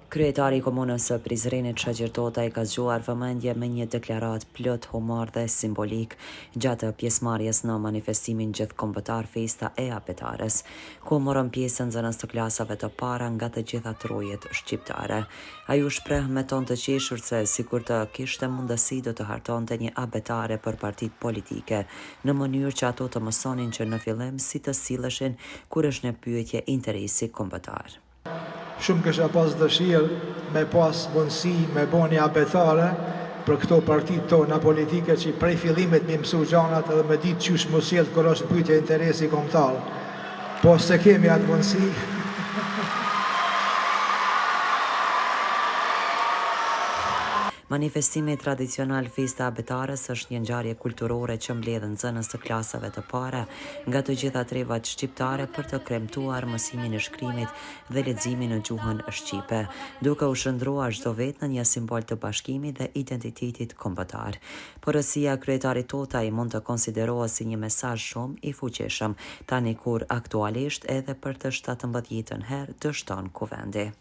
Kryetari i komunës së Prizrenit Shaqir Totaj ka zgjuar vëmendje me një deklaratë plot humor dhe simbolik gjatë pjesëmarrjes në manifestimin gjithkombëtar Festa e Abetares, ku morën pjesë nxënës të klasave të para nga të gjitha trojet shqiptare. Ai u shpreh me ton të qeshur se sikur të kishte mundësi do të hartonte një abetare për partitë politike, në mënyrë që ato të mësonin që në fillim si të silleshin kur është në pyetje interesi kombëtar. Shumë kësha pas dëshirë me pas mundësi me bo një abetare për këto partitë tona politike që prej fillimit me mësu gjanat edhe me ditë qysh mos jelë kër është pyetje interesi kombëtar. Po se kemi atë mundësi. Manifestimi tradicional Festa Abetares është një ngjarje kulturore që mbledh nxënës të klasave të para nga të gjitha trevat shqiptare për të kremtuar mësimin e shkrimit dhe leximin në gjuhën shqipe, duke u shndruar çdo vetë në një simbol të bashkimit dhe identitetit kombëtar. Porësia kryetarit Totaj mund të konsiderohet si një mesazh shumë i fuqishëm, tani kur aktualisht edhe për të 17-ën herë dështon kuvendi.